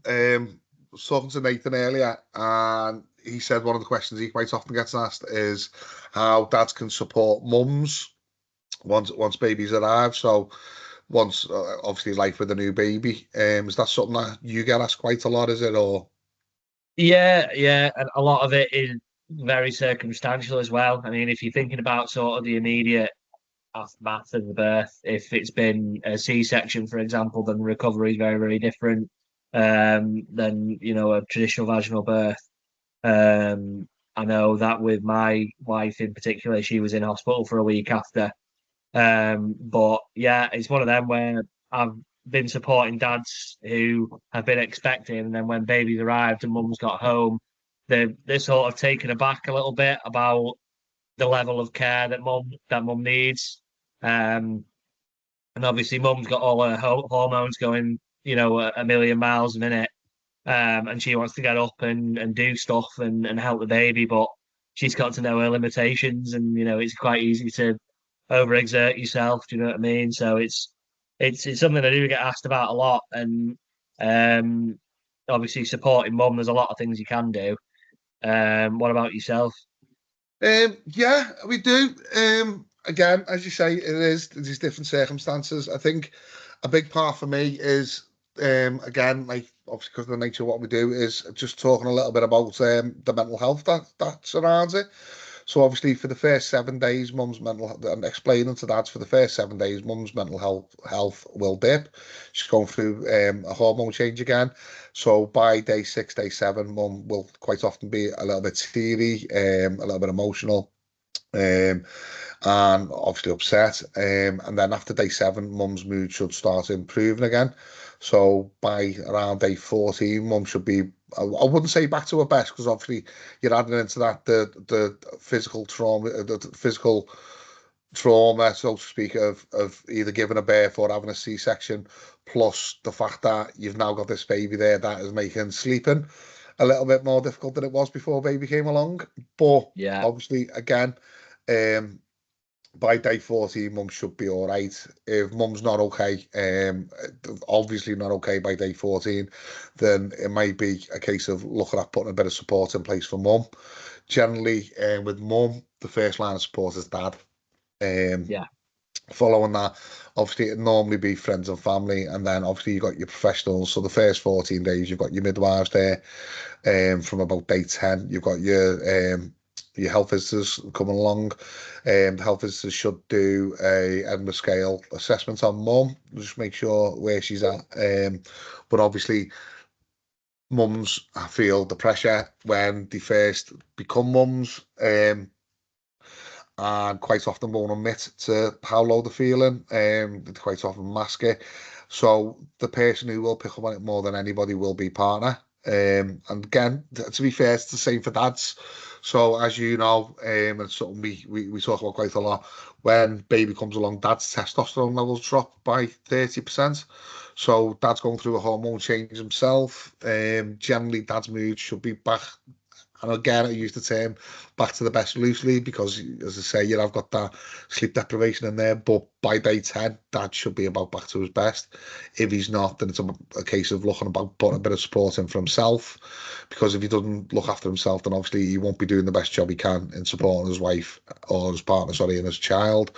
was talking to Nathan earlier, and he said one of the questions he quite often gets asked is how dads can support mums once babies arrive. So once obviously life with a new baby, is that something that you get asked quite a lot? Is it or? Yeah, and a lot of it is very circumstantial as well. I mean, if you're thinking about sort of the immediate aftermath of the birth, if it's been a C-section, for example, then the recovery is very, very different than a traditional vaginal birth. I know that with my wife in particular, she was in hospital for a week after. But yeah, it's one of them where I've been supporting dads who have been expecting, and then when babies arrived and mum's got home, they're sort of taken aback a little bit about the level of care that mum needs. Um, and obviously, mum's got all her hormones going, a million miles a minute, and she wants to get up and do stuff and help the baby, but she's got to know her limitations, and it's quite easy to overexert yourself. Do you know what I mean? So it's something I do get asked about a lot, and um, obviously supporting mum, there's a lot of things you can do. What about yourself? Yeah, we do. Again, as you say, there's different circumstances. I think a big part for me is again, like obviously because of the nature of what we do, is just talking a little bit about the mental health that surrounds it. So obviously for the first 7 days, mum's mental health, I'm explaining to dads for the first 7 days, mum's mental health will dip. She's going through a hormone change again. So by day 6, day 7, mum will quite often be a little bit teary, a little bit emotional. Um, and obviously upset. And then after day 7, mum's mood should start improving again. So by around day 14, mum should be, I wouldn't say back to her best because obviously you're adding into that the physical trauma, the physical trauma, so to speak, of either giving a birth or having a C-section, plus the fact that you've now got this baby there that is making sleeping a little bit more difficult than it was before baby came along. But Yeah, obviously, again, um, by day 14, mum should be all right. If mum's not okay, obviously not okay by day 14, then it might be a case of looking at putting a bit of support in place for mum. Generally, with mum, the first line of support is dad. Um, yeah, Following that, obviously it'd normally be friends and family, and then obviously you've got your professionals. So the first 14 days, you've got your midwives there. From about day 10, you've got your health visitors coming along. The health visitors should do a Edinburgh scale assessment on mum, just make sure where she's at. But obviously, mums feel the pressure when they first become mums. And quite often won't admit to how low they're feeling. They quite often mask it. So the person who will pick up on it more than anybody will be partner. And again, to be fair, it's the same for dads. So as you know, and it's something we talk about quite a lot, when baby comes along, dad's testosterone levels drop by 30%. So dad's going through a hormone change himself. Generally, dad's mood should be back, and again, I use the term back to the best loosely because, as I say, I've got that sleep deprivation in there. But by day 10, dad should be about back to his best. If he's not, then it's a case of looking about putting a bit of support in for himself. Because if he doesn't look after himself, then obviously he won't be doing the best job he can in supporting his wife or his partner, sorry, and his child.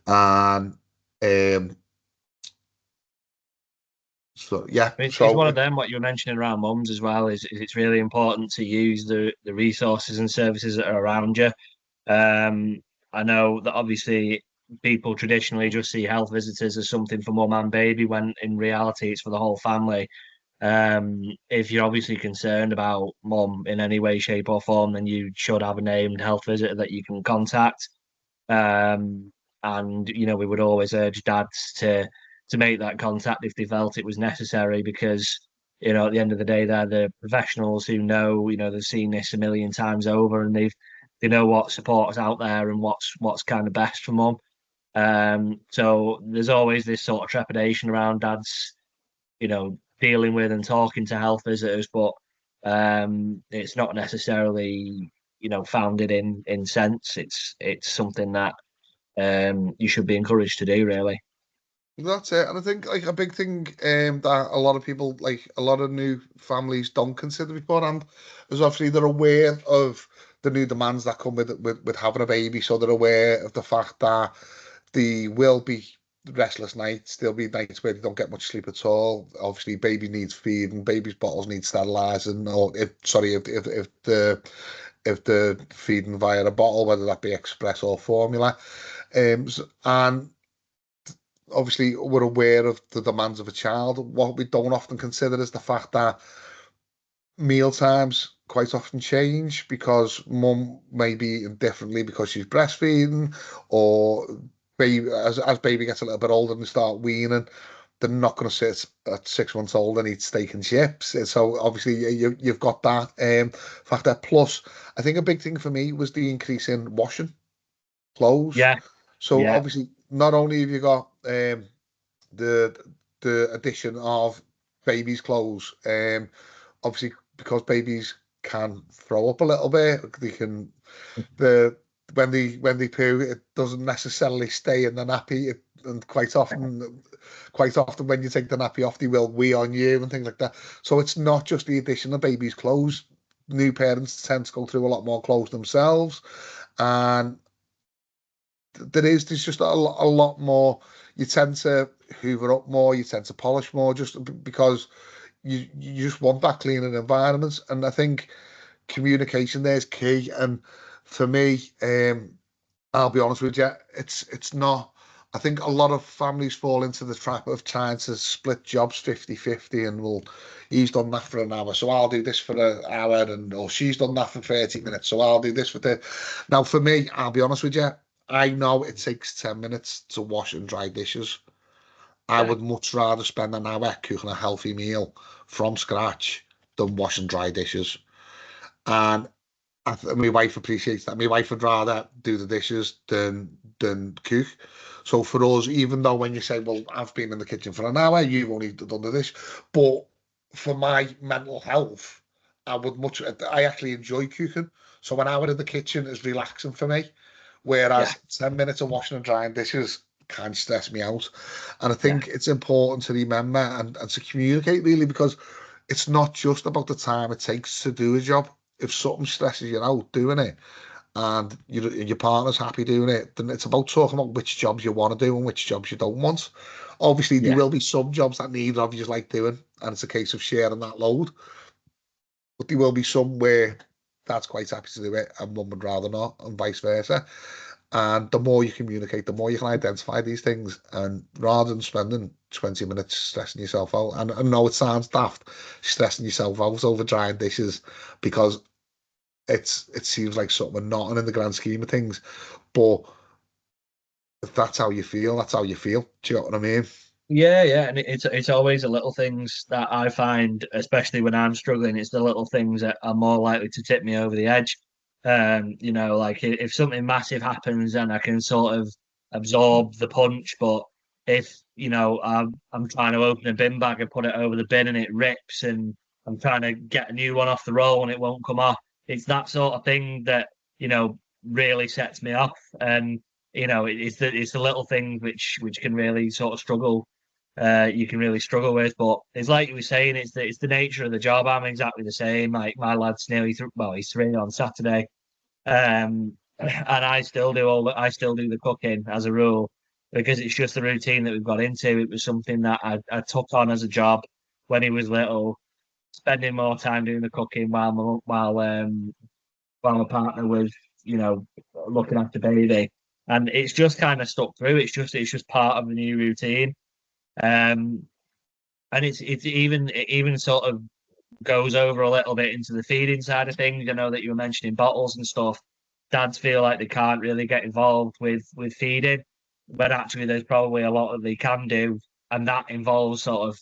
And um, so, yeah, it's so one of them. What you were mentioning around mums as well is it's really important to use the resources and services that are around you. Um, I know that obviously people traditionally just see health visitors as something for mum and baby, when in reality it's for the whole family. If you're obviously concerned about mum in any way, shape, or form, then you should have a named health visitor that you can contact. Um, and we would always urge dads to make that contact if they felt it was necessary, because at the end of the day, they're the professionals who know, they've seen this a million times over, and they know what support is out there and what's kind of best for mum. So there's always this sort of trepidation around dads, dealing with and talking to health visitors, but it's not necessarily, founded in sense. It's something that you should be encouraged to do, really. That's it. And I think like a big thing that a lot of people, like a lot of new families don't consider beforehand is obviously they're aware of the new demands that come with having a baby. So they're aware of the fact that there will be restless nights. There'll be nights where they don't get much sleep at all. Obviously, baby needs feeding, baby's bottles need sterilising, or if the feeding via a bottle, whether that be express or formula. And obviously we're aware of the demands of a child. What we don't often consider is the fact that meal times quite often change because mum may be eating differently because she's breastfeeding, or baby as baby gets a little bit older and they start weaning, they're not going to sit at 6 months old and eat steak and chips. So obviously you've got that factor. Plus, I think a big thing for me was the increase in washing clothes. Yeah, So yeah, obviously, not only have you got the addition of babies' clothes, obviously because babies can throw up a little bit, they can the when they poo, it doesn't necessarily stay in the nappy. And quite often when you take the nappy off, they will wee on you and things like that. So it's not just the addition of babies' clothes. New parents tend to go through a lot more clothes themselves, and there's just a lot more. You tend to hoover up more, you tend to polish more, just because you just want that cleaning environment. And I think communication there is key. And for me, I'll be honest with you, it's not. I think a lot of families fall into the trap of trying to split jobs 50-50, and well, he's done that for an hour, so I'll do this for an hour, and or she's done that for 30 minutes, so I'll do this for the. Now, for me, I'll be honest with you, I know it takes 10 minutes to wash and dry dishes. I yeah, would much rather spend an hour cooking a healthy meal from scratch than wash and dry dishes. And my wife appreciates that. My wife would rather do the dishes than cook. So for us, even though when you say, "Well, I've been in the kitchen for an hour, you've only done the dish," but for my mental health, I would much. I actually enjoy cooking, so an hour in the kitchen is relaxing for me. yeah, Whereas 10 minutes of washing and drying dishes can stress me out. And I yeah, think it's important to remember and to communicate really, because it's not just about the time it takes to do a job. If something stresses you out doing it and your partner's happy doing it, then it's about talking about which jobs you want to do and which jobs you don't want. Obviously, there yeah, will be some jobs that neither of you like doing, and it's a case of sharing that load. But there will be some where dad's quite happy to do it and mum would rather not, and vice versa. And the more you communicate, the more you can identify these things. And rather than spending 20 minutes stressing yourself out, and I know it sounds daft, stressing yourself out over drying dishes, because it seems like something not in the grand scheme of things. But if that's how you feel, that's how you feel. Do you know what I mean? yeah, yeah. And it's always the little things that I find, especially when I'm struggling, it's the little things that are more likely to tip me over the edge. Like if something massive happens, then I can sort of absorb the punch. But if I'm trying to open a bin bag and put it over the bin and it rips, and I'm trying to get a new one off the roll and it won't come off, it's that sort of thing that really sets me off. And it's the little things which can really sort of struggle. You can really struggle with. But it's like you were saying, it's the nature of the job. I'm exactly the same. Like my lad's he's 3 on Saturday, and I still do the cooking as a rule because it's just the routine that we've got into. It was something that I took on as a job when he was little, spending more time doing the cooking while my partner was, looking after baby. And it's just kind of stuck through. It's just part of the new routine. Um, and it even sort of goes over a little bit into the feeding side of things. I know that you were mentioning bottles and stuff. Dads feel like they can't really get involved with feeding, but actually there's probably a lot that they can do, and that involves sort of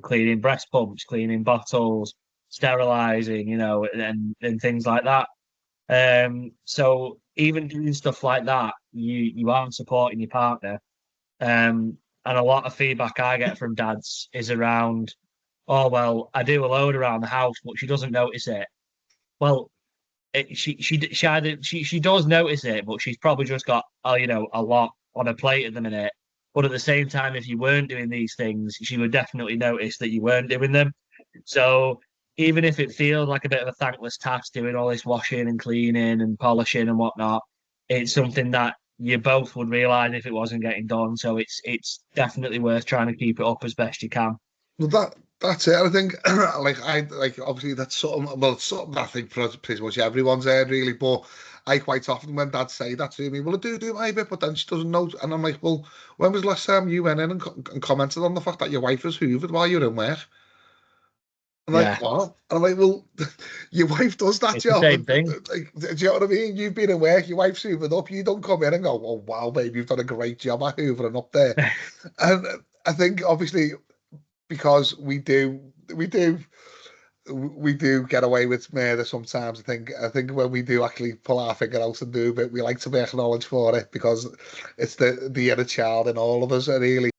cleaning breast pumps, cleaning bottles, sterilizing, and things like that. So even doing stuff like that, you are supporting your partner. And a lot of feedback I get from dads is around, oh well, I do a load around the house, but she doesn't notice it. Well, she does notice it, but she's probably just got a lot on her plate at the minute. But at the same time, if you weren't doing these things, she would definitely notice that you weren't doing them. So even if it feels like a bit of a thankless task doing all this washing and cleaning and polishing and whatnot, it's something that you both would realise if it wasn't getting done. So it's definitely worth trying to keep it up as best you can. Well, that's it. I think, like obviously that's something. Well, it's something I think for pretty much everyone's heard really. But I quite often when Dad say that to me, well, I do my bit, but then she doesn't know. And I'm like, well, when was the last time you went in and commented on the fact that your wife was hoovered while you were in work? I'm Yeah, like, what? And I'm like, well, your wife does that it's the job. same thing. Like, do you know what I mean? You've been at work, your wife's hoovered up. You don't come in and go, oh, wow, baby, you've done a great job at hoovering up there. And I think, obviously, because we do get away with murder sometimes. I think when we do actually pull our finger out and do a bit, we like to be acknowledged for it because it's the inner child in all of us, really.